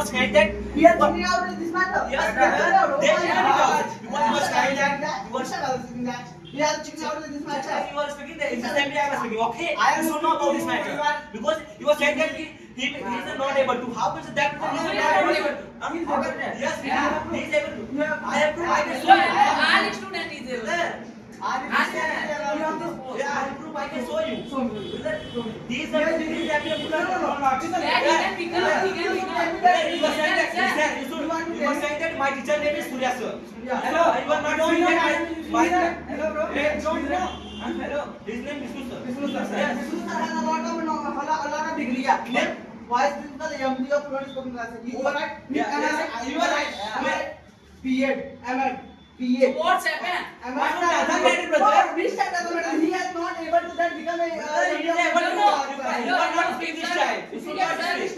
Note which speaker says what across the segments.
Speaker 1: was handed.
Speaker 2: We are coming out in this matter.
Speaker 1: Yes, brother. They handed it out. Because you were
Speaker 2: saying
Speaker 1: handed.
Speaker 2: that.
Speaker 1: You were
Speaker 2: saying that. We are checking out in this matter.
Speaker 1: You were speaking the assembly. I was speaking. Okay.
Speaker 2: I am
Speaker 1: you should know about this matter. Because you were saying that he is not able to. How is that? He is not able to. Yes, he is able to. I have to. I can show you.
Speaker 3: All student is able.
Speaker 1: I can prove. I can show you. These are the things that we have to You were saying that my teacher name is Surya sir. Hello. You are not saying that my hello bro. Hello. His name is Vishnu sir.
Speaker 2: Yes. Vishnu sir has a lot of degree. Vice principal MD of Florence Spoken Classes. You are right.
Speaker 1: You are right.
Speaker 2: PA.
Speaker 3: So what's happened?
Speaker 2: Which time doesn't matter. He has not able to then become a.
Speaker 1: He is able to. You are not speaking this time.
Speaker 3: If that means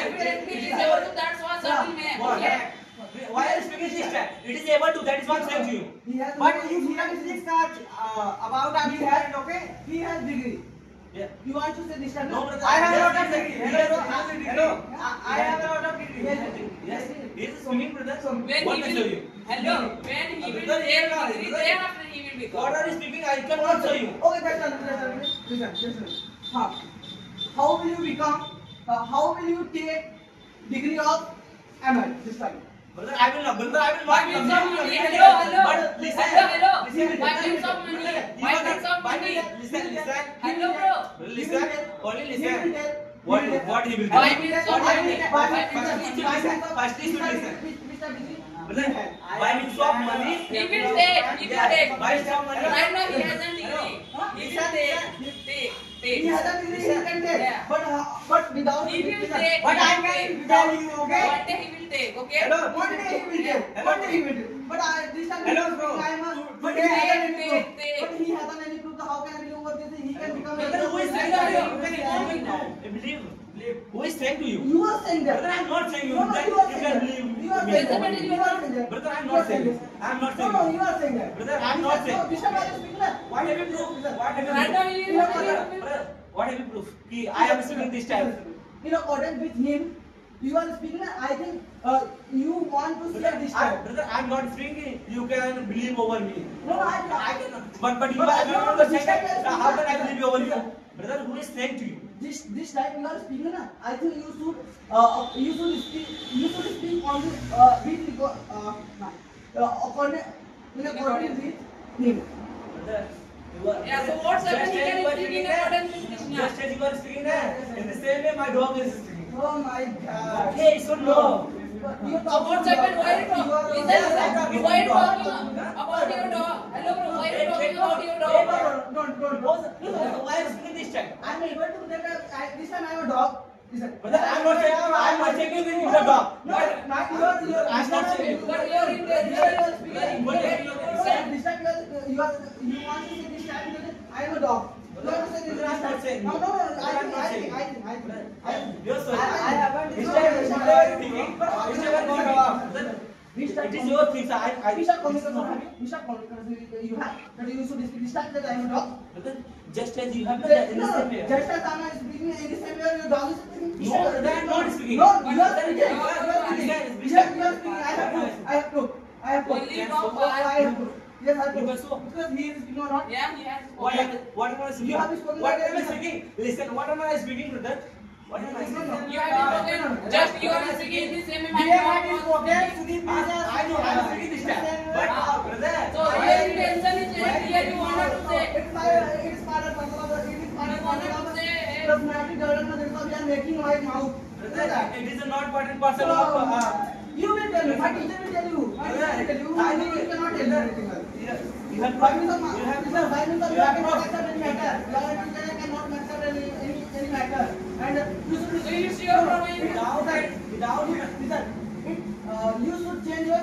Speaker 3: evidently he is able to, that's what certain man.
Speaker 1: Why are you speaking this time? It is able to. That is what I'm saying to you.
Speaker 2: But if he has physics about he has okay. He has degree.
Speaker 1: Yeah.
Speaker 2: You want to say this time?
Speaker 1: No, brother.
Speaker 2: I have a lot of degree.
Speaker 1: Hello.
Speaker 2: I have a lot of degree.
Speaker 1: Yes. He is speaking, brother.
Speaker 3: When he will, hello. When he will take degree, thereafter he will become.
Speaker 1: What are you speaking? I cannot show you.
Speaker 2: Okay, listen. How will you become? How will you take degree of ML this time?
Speaker 1: Brother, I will not. Brother, I will not.
Speaker 3: Hello.
Speaker 1: But listen.
Speaker 3: Hello. My friends of money.
Speaker 1: Listen.
Speaker 3: Hello, bro.
Speaker 1: Listen. Only listen. What he will do? First you should listen. Brother, by means of money.
Speaker 3: He will take.
Speaker 1: By means of money.
Speaker 3: Right now he has a degree. He will take.
Speaker 2: He has a degree, he can take. But without
Speaker 3: He will take.
Speaker 2: But I can tell you, okay?
Speaker 3: One day he will take, okay?
Speaker 1: Hello.
Speaker 2: One day he will take. One day he will take. But this time
Speaker 1: Hello, bro.
Speaker 2: But he hasn't any proof. But he hasn't any proof. How can I believe over this? He can become a.
Speaker 1: Brother, who is saying to you? Believe. Who is saying to you?
Speaker 2: You are saying that.
Speaker 1: Brother, I am not saying you.
Speaker 2: No,
Speaker 1: That
Speaker 2: you are
Speaker 1: you
Speaker 2: saying
Speaker 1: can
Speaker 2: that.
Speaker 1: believe.
Speaker 2: You are saying that. You are saying that.
Speaker 1: Brother, I am not saying this. I am not saying
Speaker 2: No,
Speaker 1: this.
Speaker 2: you are saying that.
Speaker 1: Brother, I am not saying.
Speaker 2: This time I am speaking that.
Speaker 1: What have you proved? What have you
Speaker 3: Right now he
Speaker 1: proved?
Speaker 3: will
Speaker 1: Brother, what have you proved? I am speaking this time.
Speaker 2: In accordance with him, you are speaking. I think you want to say this time.
Speaker 1: Brother, I am not speaking. You can believe over me.
Speaker 2: No, I
Speaker 1: cannot. But you are saying that. How can I believe over you? Brother, who is saying to you?
Speaker 2: This time you are speaking. Na? I think you should speak on with according with him.
Speaker 1: Brother, you are.
Speaker 3: Yeah, so what's happened? He can speak in accordance with Krishna.
Speaker 1: Just as you are speaking, in the same way my dog is speaking.
Speaker 2: Oh my God.
Speaker 1: Okay, so no.
Speaker 3: So what's happened? Why are you talking? Listen. Why are you talking about your dog? Hello, bro. Why are you talking about your dog?
Speaker 2: Don't.
Speaker 1: Why are you speaking this time?
Speaker 2: I'm able to get this time I am a dog. Listen.
Speaker 1: Brother, I am not saying you are a dog.
Speaker 2: No, I'm not saying.
Speaker 3: But you are in the
Speaker 2: This time you want to say this time because I am a dog. You want to say this
Speaker 1: not saying.
Speaker 2: No, I think.
Speaker 1: You're sorry.
Speaker 2: I haven't.
Speaker 1: This time you are thinking. This time you are thinking. It is your thing, sir.
Speaker 2: Vishal communication you have that you should speak this time that I am a dog.
Speaker 1: Brother, just as you have done in the same way.
Speaker 2: Just as I am speaking in the same way your dog is speaking.
Speaker 1: No, brother, I am not speaking.
Speaker 2: No, you are speaking.
Speaker 1: You are speaking.
Speaker 2: I have proof.
Speaker 3: Only from
Speaker 2: I have proof. Yes, I have
Speaker 1: Because
Speaker 2: proof. Because he is speaking or not.
Speaker 3: Yeah, he has.
Speaker 1: What am I speaking?
Speaker 2: You have spoken.
Speaker 1: What am I speaking? Listen, what am I speaking, brother? What am I speaking?
Speaker 3: You have spoken. Just you are speaking in the same way.
Speaker 1: I know, I am speaking this time. But, brother.
Speaker 3: So here the tension is here you wanted to say.
Speaker 2: It is part of personality development because we are making my mouth.
Speaker 1: Brother, it is not part and parcel of.
Speaker 2: You will tell me. My teacher will tell you. My teacher will tell you. You cannot tell me anything else.
Speaker 1: You have
Speaker 2: Why means you cannot accept any matter. Your teacher cannot accept any matter. And you should.
Speaker 3: So you sure from it?
Speaker 2: Without listen. You should change your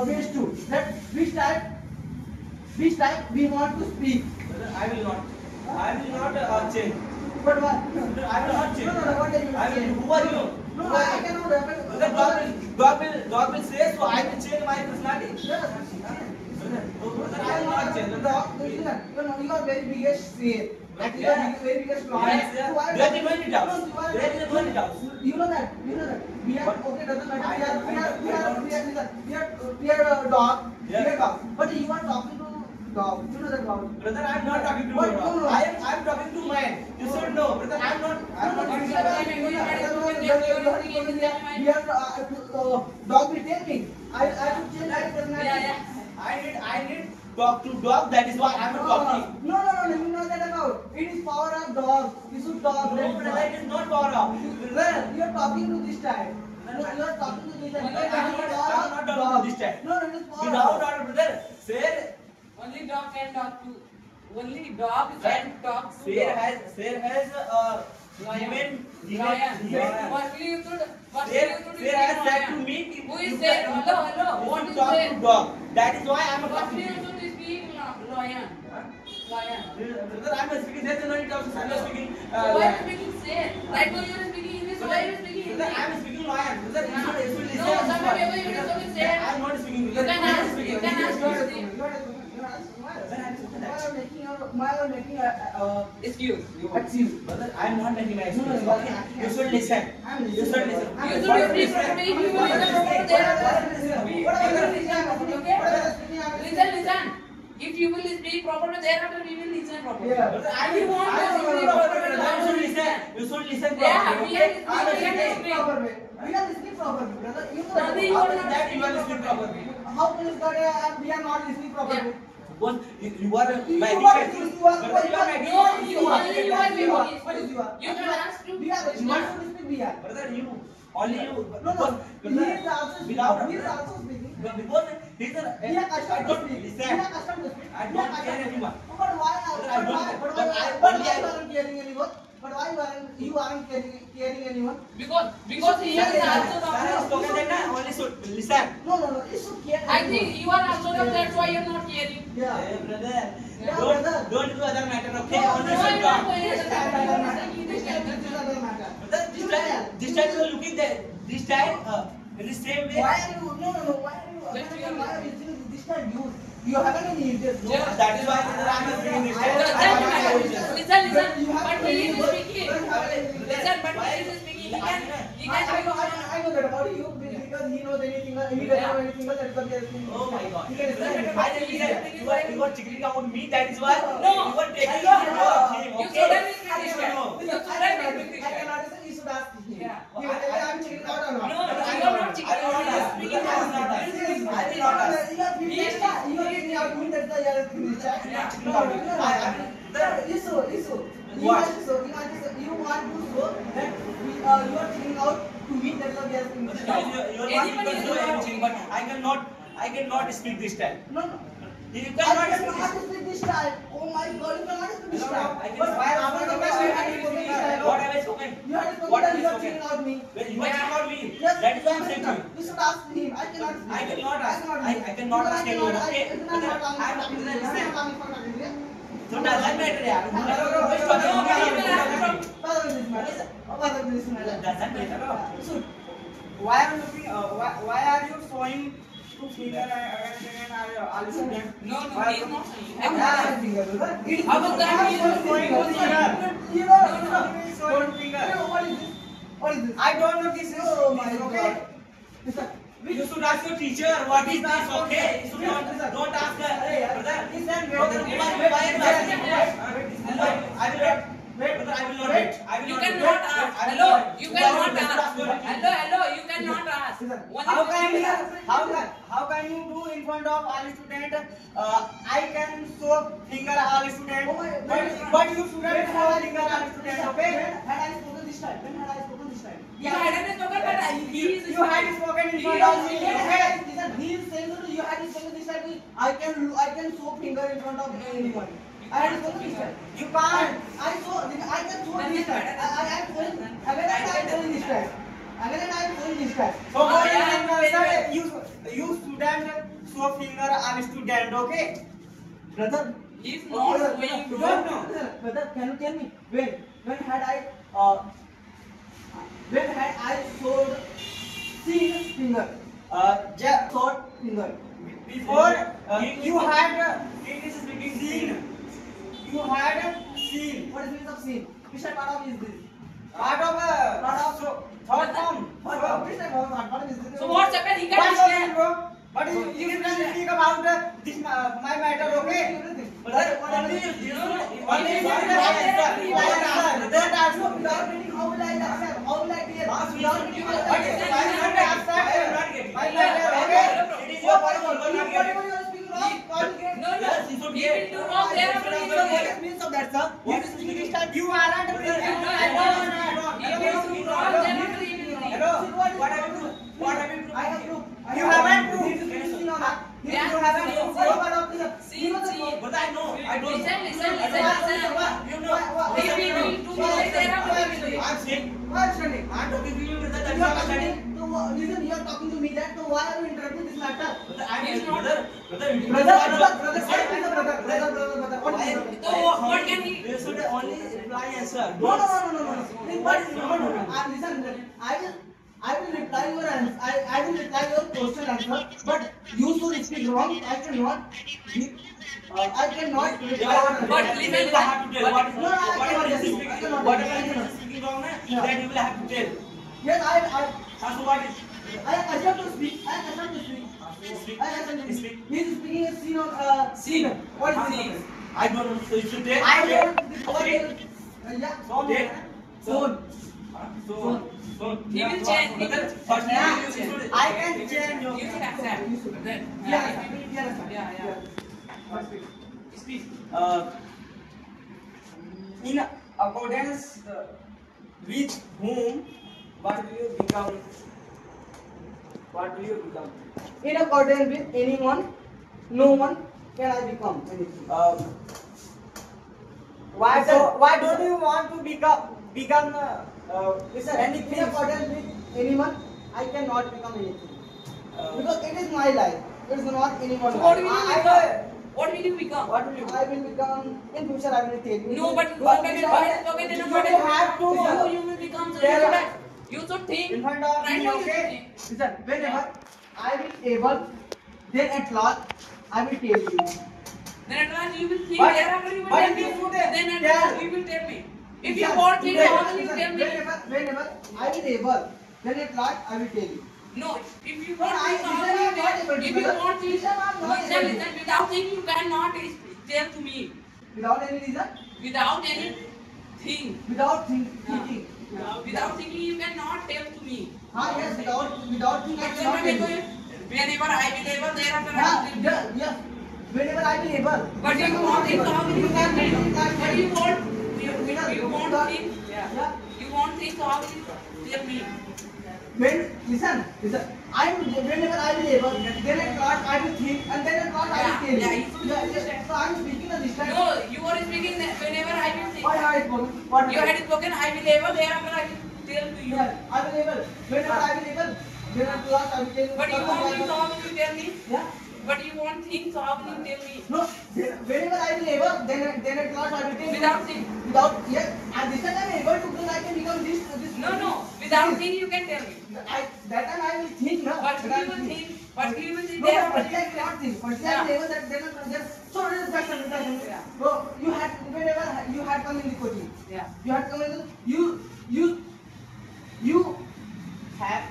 Speaker 2: ways too. That which type we want to speak.
Speaker 1: Brother, I will not change.
Speaker 2: But what?
Speaker 1: I will not change.
Speaker 2: No, what are you saying?
Speaker 1: Who are you?
Speaker 2: No, I cannot.
Speaker 1: God will say so. I will change my personality.
Speaker 2: Yes.
Speaker 1: Brother, I will not change.
Speaker 2: You are very biggest slave. You are very biggest liar.
Speaker 1: There is no doubt.
Speaker 2: You know that. We are okay. Doesn't matter. We are dog. We are dog. But you are talking to dog. You know that dog.
Speaker 1: Brother, I'm not talking to
Speaker 2: What?
Speaker 1: you.
Speaker 2: No.
Speaker 1: I'm talking to man. You should know, brother. I'm not.
Speaker 2: We are dog retaining. I have to change that personality.
Speaker 1: I need talk to dog. That is why I'm not talking.
Speaker 2: No. You know that about. It is power of dog. You should dog.
Speaker 1: No, brother, it is not power of. Brother,
Speaker 2: You are talking to this type. You are talking to this type.
Speaker 1: I'm not talking to this type.
Speaker 2: No, it is power.
Speaker 1: Without order, brother. Sir,
Speaker 3: Only dog can talk to. Only dog can talk to.
Speaker 1: Sir has
Speaker 3: Lion.
Speaker 1: Lion.
Speaker 3: Firstly, you should.
Speaker 1: Sir has said to me.
Speaker 3: Who is there? Hello. What is
Speaker 1: talk
Speaker 3: there?
Speaker 1: to dog. That is why I'm
Speaker 3: Firstly,
Speaker 1: talking.
Speaker 3: you should speak lion. Lion.
Speaker 1: Brother, I'm not speaking. There's no need of I'm not speaking.
Speaker 3: Why are you speaking say? Right now you are speaking English. Why are you speaking Hindi?
Speaker 1: Brother, I'm speaking lion. Brother, you should listen.
Speaker 3: No, somebody ever you should say.
Speaker 1: I'm not speaking.
Speaker 3: You can ask. You can ask.
Speaker 2: Why are making a
Speaker 3: Excuse.
Speaker 2: excuse?
Speaker 1: Brother, I'm not making my excuse. Okay, you should listen. You should listen.
Speaker 3: You should speak properly. If you will listen properly, Listen. If you will speak properly, thereafter we will listen properly.
Speaker 2: Yeah.
Speaker 1: Brother,
Speaker 3: If you want to speak properly,
Speaker 1: you should listen. You should listen.
Speaker 3: Yeah,
Speaker 1: properly,
Speaker 3: we are
Speaker 1: okay?
Speaker 3: listening.
Speaker 2: Proper way. We are listening properly, brother. You know
Speaker 3: Brother, you
Speaker 1: How
Speaker 3: are
Speaker 1: is
Speaker 3: not
Speaker 1: that you are
Speaker 3: listening
Speaker 1: listening
Speaker 3: properly.
Speaker 1: properly?
Speaker 2: how can it that we are not listening properly?
Speaker 1: Suppose you are
Speaker 2: You
Speaker 1: my
Speaker 2: are-
Speaker 1: excuse.
Speaker 2: you are-
Speaker 1: Brother, you are my
Speaker 3: No,
Speaker 1: excuse.
Speaker 3: you are making
Speaker 2: What
Speaker 3: excuse.
Speaker 2: is you are?
Speaker 3: You can ask to.
Speaker 2: We are listening. We are.
Speaker 1: Brother, you only you.
Speaker 2: No. He
Speaker 1: Brother,
Speaker 2: is also speaking.
Speaker 1: without
Speaker 2: He is also speaking.
Speaker 1: because he's a.
Speaker 2: We are
Speaker 1: I
Speaker 2: accustomed to
Speaker 1: don't
Speaker 2: speak. We
Speaker 1: listen.
Speaker 2: are accustomed to speak.
Speaker 1: I don't care anyone.
Speaker 2: But why?
Speaker 1: Brother, I don't-
Speaker 2: But
Speaker 1: but
Speaker 2: why?
Speaker 1: I-
Speaker 2: But
Speaker 1: only
Speaker 2: why
Speaker 1: I-
Speaker 2: you aren't caring anyone? But why you aren't caring anyone?
Speaker 3: Because he is also
Speaker 1: Sir has
Speaker 3: talking.
Speaker 1: spoken that now. Only should listen.
Speaker 2: No. You should care.
Speaker 3: I think you are also talking. That's why you are not caring.
Speaker 2: Yeah.
Speaker 1: Hey, brother.
Speaker 2: Yeah,
Speaker 1: Don't
Speaker 2: brother.
Speaker 1: don't do other matter. Okay,
Speaker 2: No,
Speaker 1: only
Speaker 3: no,
Speaker 1: should
Speaker 3: I'm
Speaker 1: talk.
Speaker 3: not going to-
Speaker 2: This time doesn't matter.
Speaker 1: Brother, this time you are looking there. This time in the same way.
Speaker 2: Why are you? No. Why are you? Why are you listening to this time? You haven't any interest.
Speaker 1: No, that is why brother, I'm not speaking this time.
Speaker 3: Listen,
Speaker 1: I have my interest.
Speaker 3: listen.
Speaker 2: You have
Speaker 3: But
Speaker 2: to
Speaker 3: he is
Speaker 2: listen.
Speaker 3: speaking.
Speaker 2: Listen,
Speaker 3: Listen, but he is speaking. He can
Speaker 2: I know that about you because he knows anything. He doesn't know anything else. That's why he is speaking.
Speaker 1: Oh my God.
Speaker 2: He can listen.
Speaker 1: I think you are checking out me. That is why
Speaker 3: No.
Speaker 1: you are taking
Speaker 2: No.
Speaker 1: care of him.
Speaker 3: You
Speaker 1: Okay.
Speaker 3: shouldn't be
Speaker 1: You should know.
Speaker 2: Listen, I cannot listen. You should ask him.
Speaker 3: Yeah.
Speaker 2: He will tell you I'm checking out or not.
Speaker 3: No, you are not checking out.
Speaker 1: I will not ask.
Speaker 3: Speaking
Speaker 1: I will not ask.
Speaker 3: out.
Speaker 1: I will not ask.
Speaker 2: You are getting out me. That's why you are asking this chat.
Speaker 3: Yeah.
Speaker 2: Listen.
Speaker 1: What?
Speaker 2: You want to show that you are checking out to me. That's why we are asking this chat.
Speaker 1: You are not able to do anything, but I cannot speak this time.
Speaker 2: No.
Speaker 1: You
Speaker 2: I
Speaker 1: cannot
Speaker 2: cannot
Speaker 1: speak.
Speaker 2: speak this time. Oh my God, you cannot speak this time.
Speaker 1: I can-
Speaker 2: But why after the question you had to speak this time?
Speaker 1: What have I spoken?
Speaker 2: You had to speak
Speaker 1: What
Speaker 2: that
Speaker 1: have
Speaker 2: you
Speaker 1: I
Speaker 2: are
Speaker 1: spoken?
Speaker 2: checking out me.
Speaker 1: You are checking out me.
Speaker 2: Yes,
Speaker 1: That is why I'm saying to you.
Speaker 2: You should ask him. I cannot.
Speaker 1: I cannot ask. I cannot ask anyone. Okay. I'm not going to listen. So doesn't matter, yaar. Doesn't matter.
Speaker 4: Why are you looking? Why are you showing two finger and are you student?
Speaker 3: No, he is not saying.
Speaker 2: How
Speaker 3: about that? He is
Speaker 4: showing one
Speaker 2: What
Speaker 4: finger.
Speaker 2: is this? What is this?
Speaker 4: I don't know this is
Speaker 2: Oh my
Speaker 4: okay.
Speaker 2: God.
Speaker 1: You should ask your teacher what is this, okay? You should don't ask her. Brother,
Speaker 4: Listen,
Speaker 1: brother, why are you asking? I will not. Brother, I will not wait. I will
Speaker 3: You
Speaker 1: not
Speaker 3: cannot
Speaker 1: wait.
Speaker 3: ask.
Speaker 1: I will
Speaker 3: Hello,
Speaker 1: not.
Speaker 3: you
Speaker 1: Why
Speaker 3: cannot
Speaker 1: would you
Speaker 3: ask.
Speaker 1: ask your teacher?
Speaker 3: Hello, you cannot ask.
Speaker 4: how can you do in front of all student? I can show finger all student,
Speaker 2: Oh my-
Speaker 4: but you shouldn't show finger all student. Okay?
Speaker 2: Had I spoken this time? When had I spoken this time?
Speaker 3: You hadn't spoken, but he is.
Speaker 4: You had spoken in
Speaker 3: He
Speaker 4: front
Speaker 3: is-
Speaker 4: of me. Okay?
Speaker 2: Listen, he is saying that you had spoken this time. I can show finger in front of anyone. I had spoken this time.
Speaker 4: You can't.
Speaker 2: I can show this time. I am showing. Again, I am showing this time. Again, I am showing this time.
Speaker 4: So what is it? You student show finger all student. Okay?
Speaker 2: Brother,
Speaker 3: He is not showing, bro.
Speaker 4: Don't know.
Speaker 2: Brother, can you tell me when had I showed seen finger? Short finger.
Speaker 4: Before you had
Speaker 1: English is speaking.
Speaker 4: seen. You had seen.
Speaker 2: What is meaning of seen? Which part of is this?
Speaker 4: Part of third form.
Speaker 3: So what's happened? He can
Speaker 4: Why so
Speaker 3: understand.
Speaker 4: bro? But you can speak about this my matter, okay?
Speaker 1: Brother, only you
Speaker 4: Only you can answer. That answer.
Speaker 2: Without reading, how will I accept? How will I clear? Without reading, how will
Speaker 4: What
Speaker 2: I
Speaker 4: is
Speaker 2: clear?
Speaker 4: why you not accept? My matter, okay?
Speaker 1: It is your problem.
Speaker 2: Whatever you are speaking wrong, God will get.
Speaker 3: No, no.
Speaker 1: Yes, he should
Speaker 3: He
Speaker 1: get.
Speaker 3: will do wrong. Thereafter he will
Speaker 2: What
Speaker 3: get.
Speaker 2: is means of that, sir?
Speaker 1: What is speaking this time?
Speaker 4: You aren't
Speaker 3: No, I don't know. He will do wrong. Thereafter he will get.
Speaker 4: Hello.
Speaker 1: What have you proved? What have you proved?
Speaker 2: I have proof.
Speaker 4: You haven't proved.
Speaker 2: This is seen on that.
Speaker 3: Yeah.
Speaker 2: You haven't
Speaker 3: See,
Speaker 2: proof.
Speaker 3: see.
Speaker 2: What about this?
Speaker 3: See,
Speaker 2: You know the
Speaker 3: see.
Speaker 2: proof.
Speaker 1: But I know. I don't.
Speaker 3: Listen, listen,
Speaker 2: Why-
Speaker 3: listen,
Speaker 2: why-
Speaker 3: listen.
Speaker 2: why-
Speaker 1: You know.
Speaker 2: why-
Speaker 3: He will do mistakes. Thereafter he will get.
Speaker 1: I'm saying.
Speaker 2: why are you standing?
Speaker 1: I'm talking to you, brother. That's
Speaker 2: You are
Speaker 1: not
Speaker 2: talking
Speaker 1: understanding.
Speaker 2: to listen, you are talking to me that, so why are you interrupting this matter?
Speaker 1: Brother, I'm
Speaker 3: He's not-
Speaker 1: brother.
Speaker 2: Brother, what
Speaker 3: So what can he?
Speaker 1: You should only reply answer.
Speaker 2: No. Listen, I will reply your answer. I will reply your question answer. But you should speak wrong. I cannot reply.
Speaker 3: But
Speaker 1: You
Speaker 3: listen,
Speaker 1: will have to tell what
Speaker 2: No, I
Speaker 1: whatever
Speaker 2: cannot
Speaker 1: is
Speaker 2: tell.
Speaker 1: speaking,
Speaker 2: I cannot
Speaker 1: whatever
Speaker 2: tell.
Speaker 1: is speaking wrong,
Speaker 2: Yeah.
Speaker 1: then you will have to tell.
Speaker 2: Yes,
Speaker 1: So what is?
Speaker 2: I accept to speak. I accept to speak.
Speaker 1: Speak.
Speaker 2: I accept to
Speaker 1: Speak.
Speaker 2: speak. He is speaking a scene on
Speaker 3: Scene.
Speaker 2: What is
Speaker 3: Scene.
Speaker 2: it?
Speaker 1: I don't know. So you should tell.
Speaker 2: I
Speaker 1: Tell.
Speaker 2: don't. What
Speaker 1: Okay.
Speaker 2: is? Yeah.
Speaker 1: Tell.
Speaker 2: Phone.
Speaker 1: So.
Speaker 3: He will change. He will-
Speaker 1: First,
Speaker 3: Yeah.
Speaker 1: you should.
Speaker 4: I can change your.
Speaker 3: You should accept. Then,
Speaker 2: Yeah.
Speaker 3: Speak.
Speaker 4: In accordance with whom, what will you become? What will you become?
Speaker 2: In accordance with anyone, no one can I become anything.
Speaker 4: Why don't you want to become
Speaker 2: Listen,
Speaker 4: anything?
Speaker 2: in accordance with anyone, I cannot become anything. Because it is my life. It is not anyone's
Speaker 3: So what will
Speaker 2: life.
Speaker 3: you become? What will you become?
Speaker 4: What will you?
Speaker 2: I will become, in future I will tell you.
Speaker 3: No, but
Speaker 2: But
Speaker 3: okay,
Speaker 2: listen,
Speaker 3: okay, then
Speaker 4: You
Speaker 3: what
Speaker 4: will have to.
Speaker 3: you will become. So
Speaker 4: Tell-
Speaker 3: you should think.
Speaker 4: In front of
Speaker 3: Right
Speaker 4: me,
Speaker 3: now you
Speaker 4: okay?
Speaker 3: should think.
Speaker 2: listen, whenever I will able, then at last I will tell you.
Speaker 3: Then at last you will think.
Speaker 4: But-
Speaker 3: Thereafter you will
Speaker 4: but
Speaker 3: tell me.
Speaker 4: you should
Speaker 3: Then at
Speaker 4: tell.
Speaker 3: last you will tell me. If you
Speaker 2: Listen,
Speaker 3: want things,
Speaker 2: listen,
Speaker 3: how will you
Speaker 2: listen,
Speaker 3: tell me?
Speaker 2: Whenever I will able, then at last I will tell you.
Speaker 3: No, if you
Speaker 2: No,
Speaker 3: want
Speaker 2: I-
Speaker 3: things, how
Speaker 2: listen,
Speaker 3: will you
Speaker 2: I'm not
Speaker 3: tell?
Speaker 2: able to,
Speaker 3: If you
Speaker 2: brother.
Speaker 3: want things,
Speaker 2: Listen, I'm not
Speaker 3: listen,
Speaker 2: able to.
Speaker 3: listen. Without thinking, you cannot tell to me.
Speaker 2: Without any reason,
Speaker 3: Without anything.
Speaker 2: without thinking.
Speaker 3: Without thinking, you cannot tell to me.
Speaker 2: Yes, without thinking, I cannot tell you.
Speaker 3: Whenever I will able, thereafter I will tell you.
Speaker 2: Yes. Whenever I will able.
Speaker 3: But if you want things, how will you tell me? But you want things,
Speaker 2: Yeah.
Speaker 3: you want things, how will you tell me?
Speaker 2: Listen. Whenever I will able, then at last I will think, and then at last I will tell you.
Speaker 3: Yeah, you should understand.
Speaker 2: So I am speaking at this time.
Speaker 3: No, you are speaking that whenever I will think.
Speaker 2: Why I have spoken? What?
Speaker 3: You had spoken, I will able, thereafter I will tell to you.
Speaker 2: Yeah, I will able. Whenever I will able, then at last I will tell you.
Speaker 3: But you want things, how will you tell me?
Speaker 2: Yeah.
Speaker 3: But you want things, how will you tell me?
Speaker 2: No. Whenever I will able, then at last I will tell you.
Speaker 3: Without think.
Speaker 2: Without. Yes. At this time I am able to because I can become this.
Speaker 3: No. Without think, you can tell me.
Speaker 2: That time I will think, no.
Speaker 3: But
Speaker 2: That I
Speaker 3: you will think. But you will think.
Speaker 2: No,
Speaker 3: Thereafter
Speaker 2: first
Speaker 3: you
Speaker 2: I cannot think. First I will able that then just so just.
Speaker 3: Yeah.
Speaker 2: So you had whenever you had come in the coaching.
Speaker 3: Yeah.
Speaker 2: You had come in the you have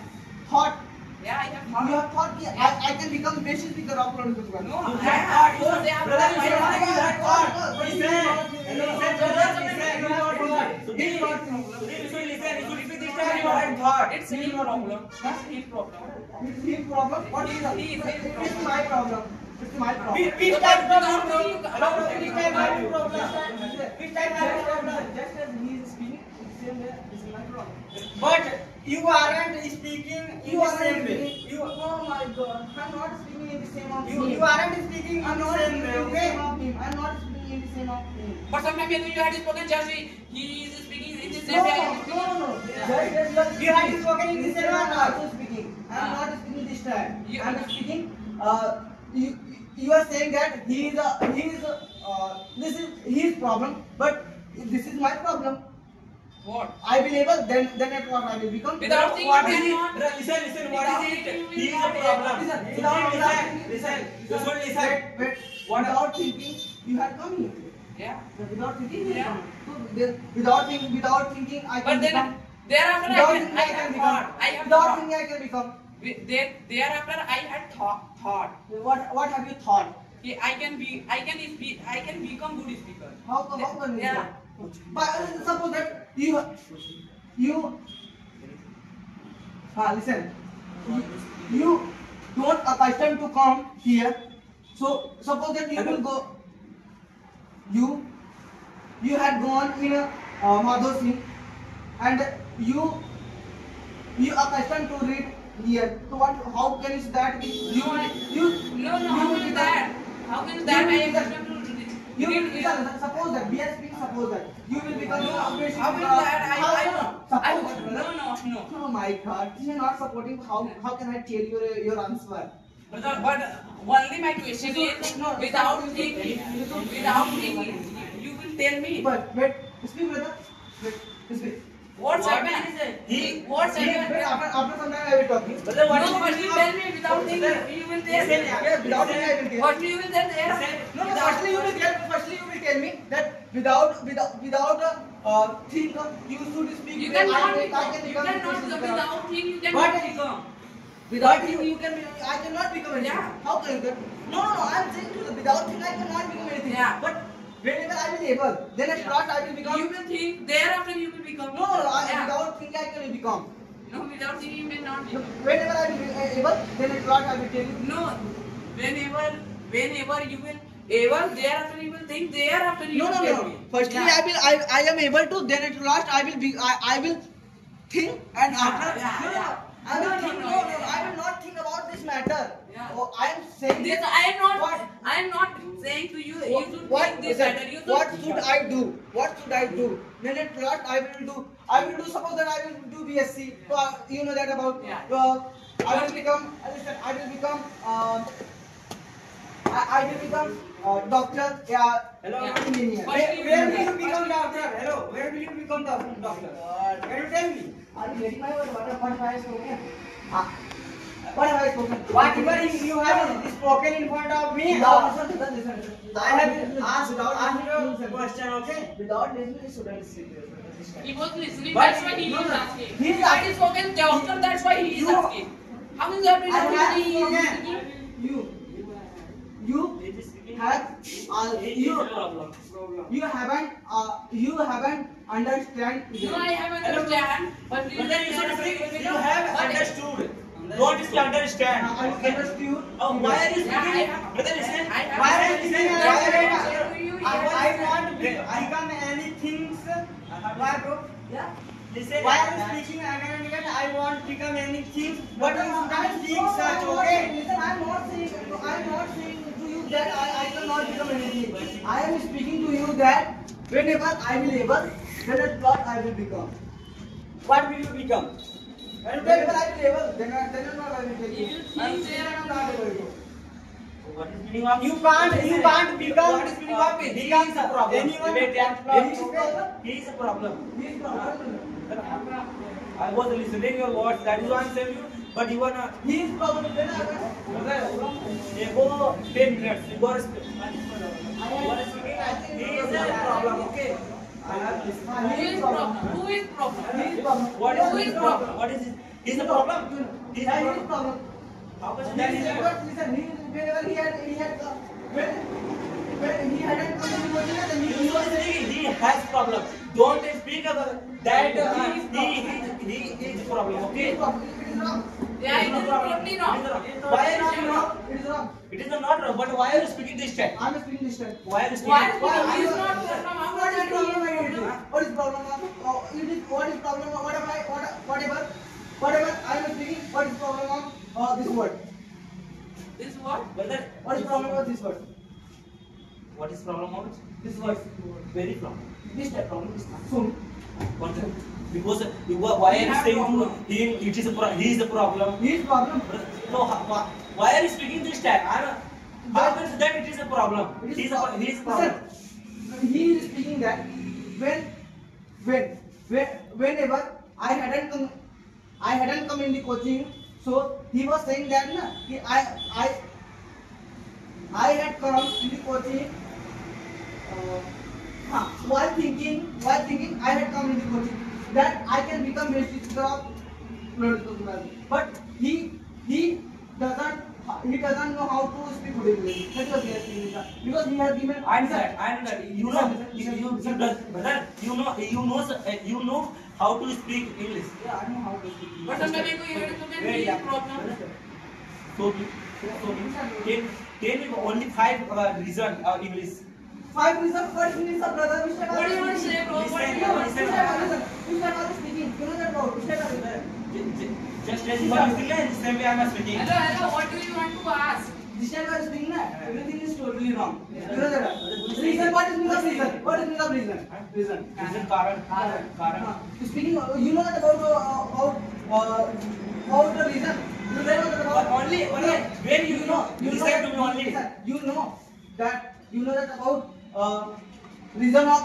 Speaker 2: thought.
Speaker 3: Yeah, I have
Speaker 2: You
Speaker 3: thought.
Speaker 2: have thought that I can become best speaker of Lord Kutuban.
Speaker 3: No,
Speaker 1: You
Speaker 3: I
Speaker 1: had
Speaker 3: have
Speaker 1: thought,
Speaker 3: thought. They have
Speaker 1: brother,
Speaker 3: thought.
Speaker 1: you
Speaker 3: I
Speaker 1: had
Speaker 3: have
Speaker 1: thought.
Speaker 3: thought.
Speaker 1: He said,
Speaker 3: It's his problem. It's his problem.
Speaker 2: It's his problem. What is it? It's my problem. It's my problem.
Speaker 4: Which type of
Speaker 3: Without
Speaker 4: problem?
Speaker 3: thinking,
Speaker 4: Which type of problem? Which type of problem?
Speaker 2: Just as he is speaking, it's same way. This is my problem.
Speaker 4: But you aren't speaking in
Speaker 2: You
Speaker 4: the
Speaker 2: are
Speaker 4: same
Speaker 2: not
Speaker 4: way.
Speaker 2: speaking. Oh my God! I'm not speaking in the same of
Speaker 4: You
Speaker 2: him.
Speaker 4: aren't speaking in
Speaker 2: I'm
Speaker 4: the
Speaker 2: not
Speaker 4: same
Speaker 2: speaking
Speaker 4: way,
Speaker 2: in the
Speaker 4: okay?
Speaker 2: same of him. I'm not speaking in the same of him.
Speaker 3: But sometimes when you had spoken, just he is speaking in the same
Speaker 2: No,
Speaker 3: way. I am speaking.
Speaker 2: no.
Speaker 4: You had spoken in the same
Speaker 2: I'm
Speaker 4: way.
Speaker 2: also speaking. I'm not speaking this time.
Speaker 3: You-
Speaker 2: I'm speaking. You are saying that he is this is his problem, but this is my problem.
Speaker 3: What?
Speaker 2: I will able then at what I will become.
Speaker 3: Without thinking,
Speaker 1: What
Speaker 3: you
Speaker 1: is
Speaker 3: cannot.
Speaker 1: it? Listen, what is it? He is a problem.
Speaker 2: Listen,
Speaker 1: Listen. You should listen.
Speaker 2: Wait.
Speaker 1: What-
Speaker 2: Without thinking, you had come here.
Speaker 3: Yeah.
Speaker 2: Without thinking, you
Speaker 3: Yeah.
Speaker 2: come. So without thinking, I can
Speaker 3: But then,
Speaker 2: become.
Speaker 3: Thereafter
Speaker 2: Without
Speaker 3: I
Speaker 2: thinking I
Speaker 3: had
Speaker 2: can
Speaker 3: thought.
Speaker 2: become.
Speaker 3: I have
Speaker 2: Without
Speaker 3: thought.
Speaker 2: thinking I can become.
Speaker 3: Thereafter I had thought.
Speaker 2: What have you thought?
Speaker 3: I can become good speaker.
Speaker 2: How can you
Speaker 3: Yeah.
Speaker 2: become? But suppose that you listen. You don't accustomed to come here. So suppose that you will go. You had gone in a Madhav Singh and you accustomed to read here. So what? How can is that? You
Speaker 3: No, how can that? How can that? I am accustomed to
Speaker 2: You will
Speaker 3: read.
Speaker 2: become, suppose that we are speaking. Suppose that you will become.
Speaker 3: No, how will that? No.
Speaker 2: Oh my God! You are not supporting. How can I tell your answer?
Speaker 3: But only my question is without thinking, you will tell me.
Speaker 2: But wait, speak, brother. Wait, speak.
Speaker 3: What's
Speaker 1: What
Speaker 3: happened?
Speaker 1: is it?
Speaker 3: What's
Speaker 2: Wait,
Speaker 3: happened?
Speaker 2: after some time I will talk.
Speaker 1: Brother, what
Speaker 3: No,
Speaker 1: is
Speaker 3: first you tell me without thinking. You will tell.
Speaker 2: Yeah, without thinking I will tell.
Speaker 3: First you will tell there.
Speaker 2: No, firstly you will tell me that without think you should speak.
Speaker 3: You cannot
Speaker 2: I
Speaker 3: become.
Speaker 2: can
Speaker 3: You
Speaker 2: become
Speaker 3: cannot
Speaker 2: speaker.
Speaker 3: without thinking. You
Speaker 2: What?
Speaker 3: cannot become.
Speaker 2: Without think you can. I cannot become anything.
Speaker 3: Yeah.
Speaker 2: How can you get? No. I am saying to the without think I cannot become anything.
Speaker 3: Yeah.
Speaker 2: But whenever I will able, then at last I will become.
Speaker 3: You will think. Thereafter you will become.
Speaker 2: No.
Speaker 3: Yeah.
Speaker 2: Without think I can become.
Speaker 3: No, without thinking you may not become.
Speaker 2: Whenever I will be able, then at last I will tell you.
Speaker 3: No, whenever you will able, thereafter you will think, thereafter you will tell me.
Speaker 2: Firstly,
Speaker 3: Yeah.
Speaker 2: I am able to. Then at last I will think and after.
Speaker 3: Yeah.
Speaker 2: I will
Speaker 3: No,
Speaker 2: think.
Speaker 3: no,
Speaker 2: No.
Speaker 3: yeah.
Speaker 2: I will not think about this matter.
Speaker 3: Yeah.
Speaker 2: Oh, I am saying
Speaker 3: This
Speaker 2: this.
Speaker 3: I am not saying to you. You should think this
Speaker 2: listen,
Speaker 3: matter. You should.
Speaker 2: what should I do? What should I do? Then at last I will do. Suppose that I will do BSc. So, you know that about.
Speaker 3: Yeah.
Speaker 2: I will become. Listen. I will become. I will become doctor. Yeah.
Speaker 4: Hello.
Speaker 3: Yeah.
Speaker 2: Engineer.
Speaker 3: First
Speaker 4: Where will you become doctor? Hello. Where will you become doctor? Can you tell me?
Speaker 2: Are you getting my word? What have I spoken? What have I spoken?
Speaker 4: Whatever you have spoken in front of me,
Speaker 2: Listen.
Speaker 4: I have asked you a question, okay?
Speaker 2: Without listening, you shouldn't speak.
Speaker 3: He was listening.
Speaker 4: But
Speaker 3: That's why he
Speaker 4: no,
Speaker 3: is
Speaker 4: no.
Speaker 3: asking.
Speaker 2: He is
Speaker 3: He is spoken doctor. That's why he is
Speaker 4: You-
Speaker 3: asking. How is that?
Speaker 4: I have spoken.
Speaker 2: You haven't understand.
Speaker 3: No, I have understand. But
Speaker 1: Brother, you should speak. You have understood. Don't just understand. Okay.
Speaker 2: Understood.
Speaker 1: Why are you
Speaker 3: Yeah, I
Speaker 1: speaking?
Speaker 3: have-
Speaker 1: Brother, listen.
Speaker 4: Why are you saying I
Speaker 3: I
Speaker 4: want to become anything. Why, bro?
Speaker 2: Yeah.
Speaker 1: Listen.
Speaker 4: Why are you speaking again and again? I want to become anything. But you shouldn't speak such, okay?
Speaker 2: Listen, I'm not saying to you that I cannot become anything. I am speaking to you that whenever I will able, then at what I will become.
Speaker 4: What will you become? And
Speaker 2: Whenever
Speaker 4: then
Speaker 2: I will able, then not I will tell you.
Speaker 3: You think
Speaker 2: I'm
Speaker 3: there
Speaker 2: saying
Speaker 3: are
Speaker 2: I'm not able to.
Speaker 1: What is meaning of
Speaker 4: you can't become.
Speaker 1: What is meaning of it? He is a problem.
Speaker 4: Anyone
Speaker 1: Wait,
Speaker 4: that
Speaker 1: he is
Speaker 4: problem.
Speaker 1: He is a problem.
Speaker 2: He is problem.
Speaker 1: I was listening your words. That is why I'm saying you. But you are not.
Speaker 2: He is problem. Then I
Speaker 1: Brother, you go 10 minutes. You go respect. He is a problem. Okay.
Speaker 3: Who is problem? Who is problem?
Speaker 2: He is problem.
Speaker 1: What is
Speaker 3: Who is problem?
Speaker 1: What is it? He is a problem. He is a
Speaker 2: Yeah, he is
Speaker 1: problem.
Speaker 2: problem.
Speaker 1: How much
Speaker 2: He
Speaker 1: that
Speaker 2: is
Speaker 1: is
Speaker 2: a
Speaker 1: a
Speaker 2: problem. Listen, whenever he had when he hadn't come to the motivation, then
Speaker 1: He was saying he has problem. Don't speak about that. He is problem. Okay.
Speaker 2: It is wrong.
Speaker 3: Yeah, it is totally wrong.
Speaker 1: Why are you speaking wrong?
Speaker 2: It is wrong.
Speaker 1: It is not wrong. But why are you speaking this time?
Speaker 2: I am speaking this time.
Speaker 1: Why are you speaking?
Speaker 3: Why?
Speaker 2: Why?
Speaker 3: He is not problem. How
Speaker 2: What is
Speaker 3: much
Speaker 2: problem?
Speaker 3: he is problem?
Speaker 2: What is problem? What is problem? Whatever I am speaking. What is problem of this word?
Speaker 3: This what?
Speaker 1: Brother,
Speaker 2: What is problem of this word?
Speaker 1: what is problem of it?
Speaker 2: This word.
Speaker 1: Very problem.
Speaker 2: This type problem. This one. Soon.
Speaker 1: What? Because why are you saying to him it is he is a problem?
Speaker 2: He is problem.
Speaker 1: No, why are you speaking this time? How can that it is a problem?
Speaker 2: It
Speaker 1: He
Speaker 2: is
Speaker 1: is a problem.
Speaker 2: Listen, he is speaking that whenever I hadn't come in the coaching, so he was saying that na, कि I had come in the coaching. While thinking I had come in the coaching. that I can become best teacher of Florence. But he doesn't know how to speak good English. That was yes, because he has given.
Speaker 1: I know that. You know, brother. You know how to speak English.
Speaker 2: Yeah, I know how to speak
Speaker 3: But
Speaker 2: English.
Speaker 3: sometimes you can be a problem.
Speaker 1: So tell me only 5 reason English.
Speaker 2: 5 reasons for English, brother.
Speaker 3: What do you want to say, bro? What do you want to say?
Speaker 2: Mr. speaking. You know that about Mr.
Speaker 1: Just as you are speaking, same way I am speaking.
Speaker 3: Hello. What do you want to ask?
Speaker 2: This time I was speaking, everything is totally wrong. You know that? Reason, what is meaning of reason? What is meaning of reason? Reason.
Speaker 1: Reason karan.
Speaker 2: Speaking, you know that about the reason. You know that about
Speaker 1: only when you know listen to me only.
Speaker 2: You know that about reason of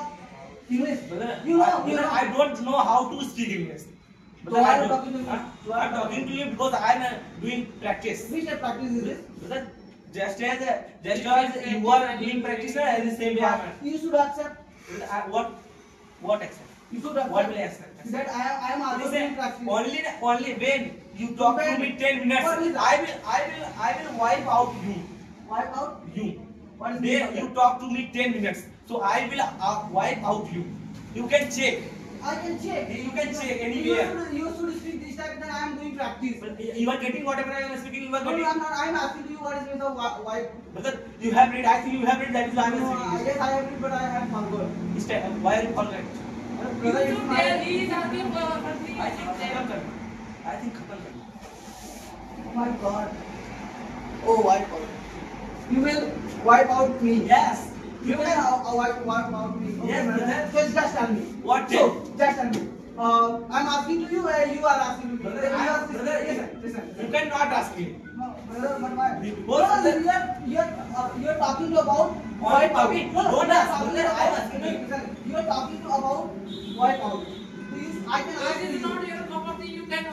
Speaker 2: English. You know.
Speaker 1: I don't know how to speak English.
Speaker 2: So why are you talking to me?
Speaker 1: I'm talking to you because I am doing practice.
Speaker 2: Which type of practice is this?
Speaker 1: Brother, just as you are doing practice, as the same way I am.
Speaker 2: You should accept.
Speaker 1: What accept?
Speaker 2: You should accept.
Speaker 1: What will I accept?
Speaker 2: That I am also doing practice.
Speaker 1: Only when you talk to me 10 minutes,
Speaker 2: What is
Speaker 1: I will wipe out you.
Speaker 2: Wipe out.
Speaker 1: You.
Speaker 2: What is
Speaker 1: Then you talk to me 10 minutes, so I will wipe out you. You can check.
Speaker 2: I can check.
Speaker 1: You can check anywhere.
Speaker 2: You should speak this type. Then I am doing practice.
Speaker 1: But you are getting whatever I am speaking. You are
Speaker 2: No,
Speaker 1: getting.
Speaker 2: I'm not. I'm asking you what is means of wipe.
Speaker 1: Brother, you have read. I think you have read. That is why I am
Speaker 2: No,
Speaker 1: speaking.
Speaker 2: yes, I have read, but I have forgot.
Speaker 1: This time, why are you forget?
Speaker 3: You should tell. He is asking for something.
Speaker 1: I think खत्म कर. I think खत्म कर.
Speaker 2: Oh my God. Oh, wipe out. You will wipe out me.
Speaker 1: Yes.
Speaker 2: You can wipe out me. Okay,
Speaker 1: Yes,
Speaker 2: brother.
Speaker 1: brother.
Speaker 2: Just tell me.
Speaker 1: What
Speaker 2: So, just tell me. I'm asking to you, you are asking to me.
Speaker 1: Brother,
Speaker 2: Listen.
Speaker 1: You cannot ask me.
Speaker 2: No, brother, but why?
Speaker 1: Because
Speaker 2: You're talking to about wipe out.
Speaker 1: topic. Don't ask, brother, I am asking you.
Speaker 2: Listen, you're talking to about wipe out. Please, I can ask
Speaker 3: It is
Speaker 2: you.
Speaker 3: not your cup of tea. You can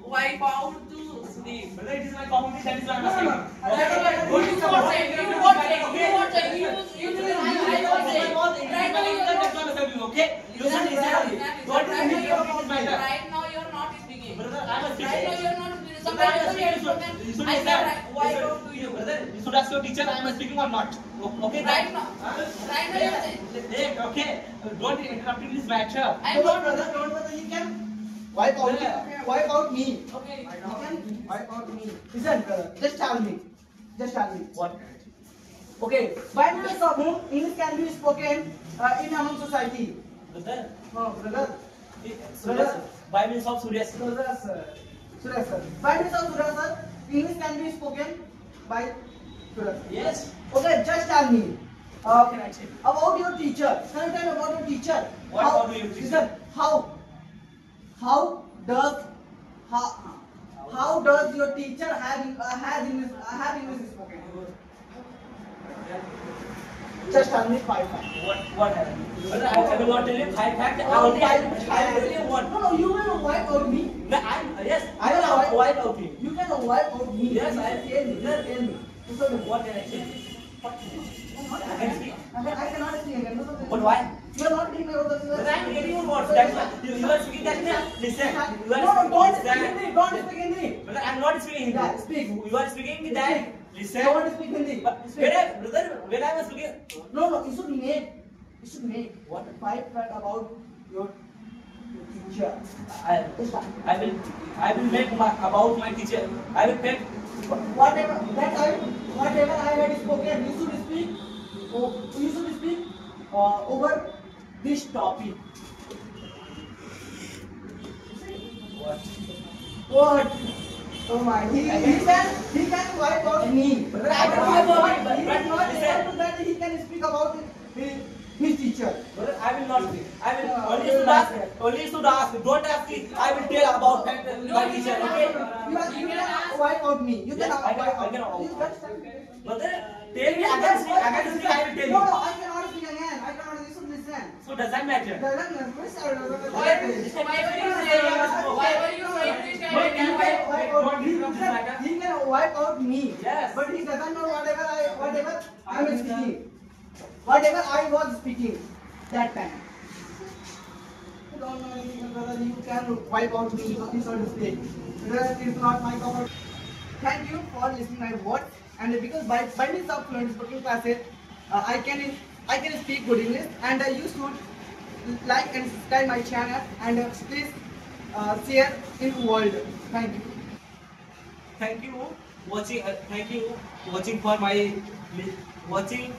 Speaker 3: wipe out to sleep.
Speaker 1: Brother, it is my community. That is why I am
Speaker 2: No, no,
Speaker 1: asking.
Speaker 2: no.
Speaker 1: Okay.
Speaker 3: You won't say. You won't say. You won't say. You will. I won't say. Right now you are not.
Speaker 1: Okay. You should listen. Don't think your community is my turn.
Speaker 3: Right now you are not speaking.
Speaker 1: Brother, I am
Speaker 3: Right now
Speaker 1: speaking.
Speaker 3: you are not speaking. Sometimes you are spoken.
Speaker 1: You should
Speaker 3: I
Speaker 1: listen.
Speaker 3: can wipe out to you.
Speaker 1: Brother, you should ask your teacher. I am speaking or not. Okay.
Speaker 3: Right now.
Speaker 1: Huh?
Speaker 3: Right now you are saying.
Speaker 1: Hey, okay. Don't interrupt in this matter.
Speaker 3: I
Speaker 2: No,
Speaker 3: am not.
Speaker 2: brother, brother, you can wipe out me.
Speaker 3: Okay.
Speaker 2: You can wipe out me. Listen, brother, just tell me.
Speaker 1: What?
Speaker 2: Okay, by means of whom English can be spoken in among society.
Speaker 1: Brother,
Speaker 2: No, brother.
Speaker 1: by means of Surya.
Speaker 2: Brother, sir. Surya, sir. By means of Surya, sir, English can be spoken by Surya, sir.
Speaker 1: Yes.
Speaker 2: Okay, just tell me.
Speaker 1: What can I say?
Speaker 2: About your teacher. Can you tell me about your teacher?
Speaker 1: What about your teacher?
Speaker 2: Listen, how does your teacher have English spoken? Just tell me 5 facts.
Speaker 1: What happened? Brother, I will not tell you 5 facts. I will tell you one.
Speaker 2: No, you will wipe out me.
Speaker 1: No, yes, I will wipe out you.
Speaker 2: You can wipe out me.
Speaker 1: Yes, I
Speaker 2: tell me. Just tell me. So,
Speaker 1: What can I say? I can speak.
Speaker 2: I cannot speak again. No,
Speaker 1: But why?
Speaker 2: You are not getting my words.
Speaker 1: But I am getting your words. That's why you are speaking that. Listen. You are
Speaker 2: No, don't speak
Speaker 1: speaking
Speaker 2: Hindi. Don't speak Hindi.
Speaker 1: Brother, I am not speaking Hindi.
Speaker 2: Yeah, speak.
Speaker 1: You are speaking that. Listen.
Speaker 2: Don't speak Hindi.
Speaker 1: When I was speaking.
Speaker 2: No, you should make what 5 facts about your teacher.
Speaker 1: I will make about my teacher. I will make
Speaker 2: Whatever I had spoken, you should speak. You should speak over this topic. What? Oh my! He can wipe out me. He can not able to that he can speak about his teacher.
Speaker 1: Brother, I will not speak. I will only should ask. Only should ask. Don't ask me. I will tell about my teacher. Okay?
Speaker 2: You can wipe out me. You can
Speaker 1: Yes, I
Speaker 2: wipe out.
Speaker 1: can
Speaker 2: You can
Speaker 1: Brother, tell me. I can speak. I will tell
Speaker 2: No,
Speaker 1: you.
Speaker 2: I cannot speak again. I cannot. You should listen.
Speaker 1: So does that matter?
Speaker 3: Why were you saying? Why were you saying this kind of thing?
Speaker 2: He can wipe out me.
Speaker 1: Yes.
Speaker 2: But he doesn't know whatever I am speaking. Whatever I was speaking that time. don't know anything, brother, you can wipe out me inside the state. It is not my cover. Thank you for listening my words. And because by means of fluent spoken classes, I can speak good English. And you should like and subscribe my channel and please share in world. Thank you.
Speaker 1: Thank you watching. Thank you watching for my watching.